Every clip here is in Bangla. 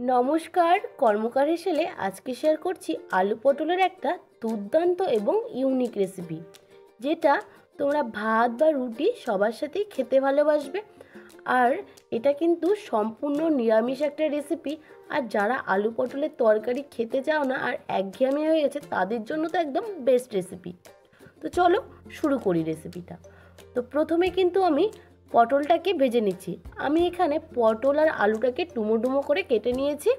নমস্কার, কর্মকার হেসেলে আজকে শেয়ার করছি আলু পটলের একটা দুর্দান্ত এবং ইউনিক রেসিপি, যেটা তোমরা ভাত বা রুটি সবার সাথেই খেতে ভালোবাসবে। আর এটা কিন্তু সম্পূর্ণ নিরামিষ একটা রেসিপি। আর যারা আলু পটলের তরকারি খেতে চাও না আর একঘেয়েমি হয়ে গেছে, তাদের জন্য তো একদম বেস্ট রেসিপি। তো চলো শুরু করি রেসিপিটা। তো প্রথমে কিন্তু আমি পটলটাকে ভেজে নিচ্ছি। আমি এখানে পটল আর আলুটাকে ডুমো ডুমো করে কেটে নিয়েছি।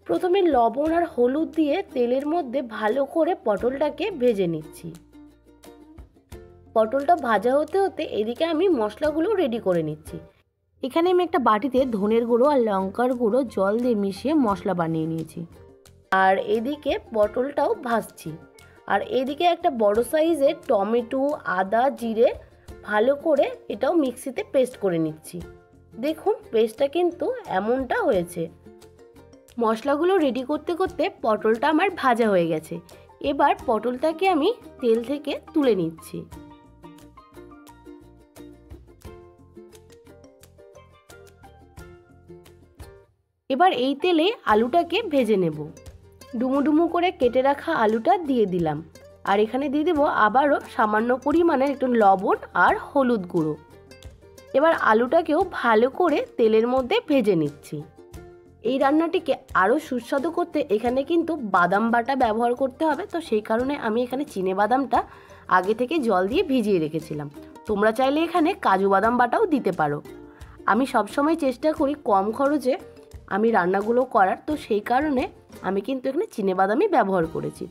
প্রথমে লবণ আর হলুদ দিয়ে তেলের মধ্যে ভালো করে পটলটাকে ভেজে নিচ্ছি। পটলটা ভাজা হতে হতে এদিকে আমি মশলাগুলো রেডি করে নিচ্ছি। এখানে আমি একটা বাটিতে ধনের গুঁড়ো আর লঙ্কার গুঁড়ো জল দিয়ে মিশিয়ে মশলা বানিয়ে নিয়েছি। আর এদিকে পটলটাও ভাজছি। আর এদিকে একটা বড় সাইজের টমেটো, আদা, জিরে ভালো করে এটাও মিক্সিতে পেস্ট করে নিচ্ছি। দেখুন পেস্টটা কিন্তু এমনটা হয়েছে। মশলাগুলো রেডি করতে করতে পটলটা আমার ভাজা হয়ে গেছে। এবার পটলটাকে আমি তেল থেকে তুলে নিচ্ছি। এবার এই তেলে আলুটাকে ভেজে নেব। ডুমো ডুমো করে কেটে রাখা আলুটা দিয়ে দিলাম। আর এখানে দিয়ে দেবো আবারও সামান্য পরিমাণের একটু লবণ আর হলুদ গুঁড়ো। এবার আলুটাকেও ভালো করে তেলের মধ্যে ভেজে নিচ্ছি। এই রান্নাটিকে আরও সুস্বাদু করতে এখানে কিন্তু বাদাম বাটা ব্যবহার করতে হবে। তো সেই কারণে আমি এখানে চিনে বাদামটা আগে থেকে জল দিয়ে ভিজিয়ে রেখেছিলাম। তোমরা চাইলে এখানে কাজু বাদাম বাটাও দিতে পারো। আমি সবসময় চেষ্টা করি কম খরচে আমি রান্নাগুলো করার, তো সেই কারণে আমি কিন্তু এখানে চিনে বাদামই ব্যবহার করেছি।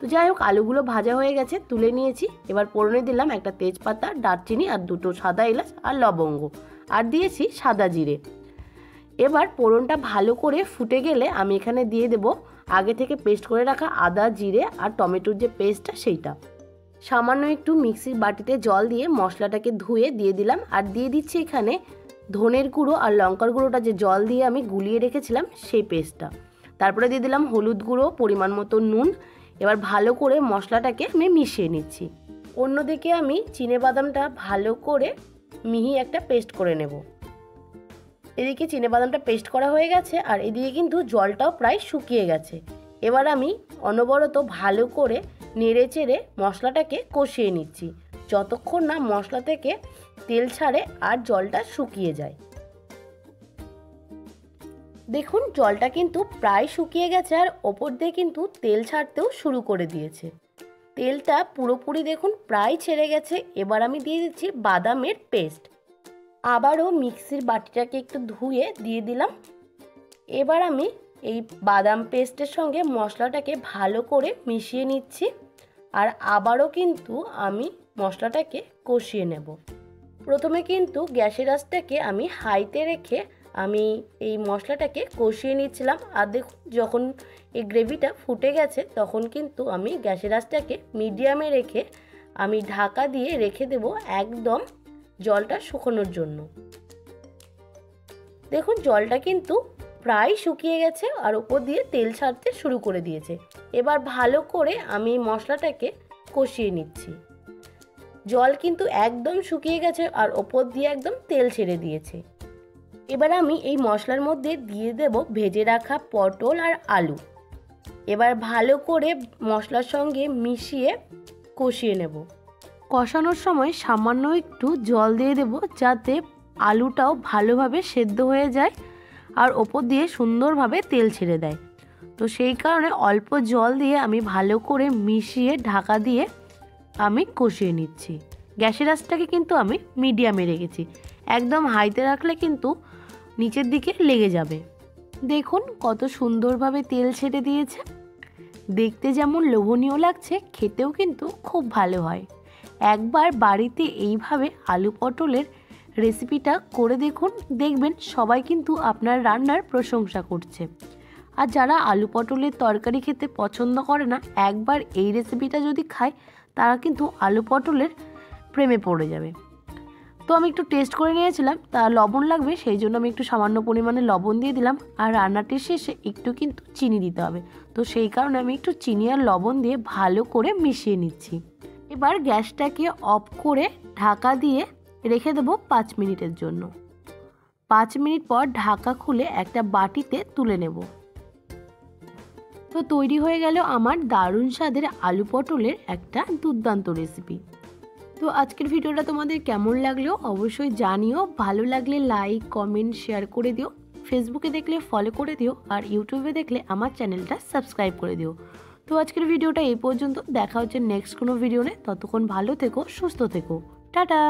তো যাই হোক, আলুগুলো ভাজা হয়ে গেছে, তুলে নিয়েছি। এবার ফোড়নে দিলাম একটা তেজপাতা, দারচিনি আর দুটো সাদা এলাচ আর লবঙ্গ, আর দিয়েছি সাদা জিরে। এবার ফোড়নটা ভালো করে ফুটে গেলে আমি এখানে দিয়ে দেব আগে থেকে পেস্ট করে রাখা আদা, জিরে আর টমেটোর যে পেস্টটা সেইটা। সামান্য একটু মিক্সির বাটিতে জল দিয়ে মশলাটাকে ধুয়ে দিয়ে দিলাম। আর দিয়ে দিচ্ছি এখানে ধনের গুঁড়ো আর লঙ্কার গুঁড়োটা যে জল দিয়ে আমি গুলিয়ে রেখেছিলাম সেই পেস্টটা। তারপরে দিয়ে দিলাম হলুদ গুঁড়ো, পরিমাণ মতো নুন। এবার ভালো করে মশলাটাকে আমি মিশিয়ে নিচ্ছি। অন্যদিকে আমি চিনে বাদামটা ভালো করে মিহি একটা পেস্ট করে নেব। এদিকে চিনে বাদামটা পেস্ট করা হয়ে গেছে আর এদিকে কিন্তু জলটাও প্রায় শুকিয়ে গেছে। এবার আমি অনবরত ভালো করে নেড়ে চেড়ে মশলাটাকে কষিয়ে নিচ্ছি, যতক্ষণ না মশলা থেকে তেল ছাড়ে আর জলটা শুকিয়ে যায়। দেখুন জলটা কিন্তু প্রায় শুকিয়ে গেছে আর ওপর দিয়ে কিন্তু তেল ছাড়তেও শুরু করে দিয়েছে। তেলটা পুরোপুরি দেখুন প্রায় ছেড়ে গেছে। এবার আমি দিয়ে দিচ্ছি বাদামের পেস্ট। আবারও মিক্সির বাটিটাকে একটু ধুয়ে দিয়ে দিলাম। এবার আমি এই বাদাম পেস্টের সঙ্গে মশলাটাকে ভালো করে মিশিয়ে নিচ্ছি। আর আবারও কিন্তু আমি মশলাটাকে কষিয়ে নেব। প্রথমে কিন্তু গ্যাসের আঁচটাকে আমি হাইতে রেখে আমি এই মশলাটাকে কষিয়ে নিচ্ছিলাম। আর দেখুন যখন এই গ্রেভিটা ফুটে গেছে তখন কিন্তু আমি গ্যাসের আঁচটাকে মিডিয়ামে রেখে আমি ঢাকা দিয়ে রেখে দেব একদম জলটা শুকানোর জন্য। দেখুন জলটা কিন্তু প্রায় শুকিয়ে গেছে আর ওপর দিয়ে তেল ছাড়তে শুরু করে দিয়েছে। এবার ভালো করে আমি মশলাটাকে কষিয়ে নিচ্ছি। জল কিন্তু একদম শুকিয়ে গেছে আর ওপর দিয়ে একদম তেল ছেড়ে দিয়েছে। এবার আমি এই মশলার মধ্যে দিয়ে দেব ভেজে রাখা পটল আর আলু। এবার ভালো করে মশলার সঙ্গে মিশিয়ে কষিয়ে নেব। কষানোর সময় সামান্য একটু জল দিয়ে দেব, যাতে আলুটাও ভালোভাবে সেদ্ধ হয়ে যায় আর ওপর দিয়ে সুন্দরভাবে তেল ছেড়ে দেয়। তো সেই কারণে অল্প জল দিয়ে আমি ভালো করে মিশিয়ে ঢাকা দিয়ে আমি কষিয়ে নিচ্ছি। গ্যাসের আঁচটাকে কিন্তু আমি মিডিয়ামে রেখেছি, একদম হাইতে রাখলে কিন্তু নিচের দিকে লেগে যাবে। দেখুন কত সুন্দরভাবে তেল ছেড়ে দিয়েছে। দেখতে যেমন লোভনীয় লাগছে, খেতেও কিন্তু খুব ভালো হয়। একবার বাড়িতে এইভাবে আলু পটলের রেসিপিটা করে দেখুন, দেখবেন সবাই কিন্তু আপনার রান্নার প্রশংসা করছে। আর যারা আলু পটলের তরকারি খেতে পছন্দ করে না, একবার এই রেসিপিটা যদি খায় তারা কিন্তু আলু পটলের প্রেমে পড়ে যাবে। তো আমি একটু টেস্ট করে নিয়েছিলাম, তা লবণ লাগবে সেই জন্য আমি একটু সামান্য পরিমাণে লবণ দিয়ে দিলাম। আর রান্নাটির শেষে একটু কিন্তু চিনি দিতে হবে, তো সেই কারণে আমি একটু চিনি আর লবণ দিয়ে ভালো করে মিশিয়ে নিচ্ছি। এবার গ্যাসটাকে অফ করে ঢাকা দিয়ে রেখে দেবো 5 মিনিটের জন্য। 5 মিনিট পর ঢাকা খুলে একটা বাটিতে তুলে নেব। তো তৈরি হয়ে গেল আমার দারুণ স্বাদের আলু পটলের একটা দুর্দান্ত রেসিপি। তো আজকের ভিডিওটা তোমাদের কেমন লাগলো অবশ্যই জানিও। ভালো লাগলে লাইক, কমেন্ট, শেয়ার করে দিও। ফেসবুকে দেখলে ফলো করে দিও, আর ইউটিউবে দেখলে আমার চ্যানেলটা সাবস্ক্রাইব করে দিও। তো আজকের ভিডিওটা এই পর্যন্ত, দেখা হচ্ছে নেক্সট কোনো ভিডিও নিয়ে। ততক্ষণ ভালো থেকো, সুস্থ থেকো, টাটা।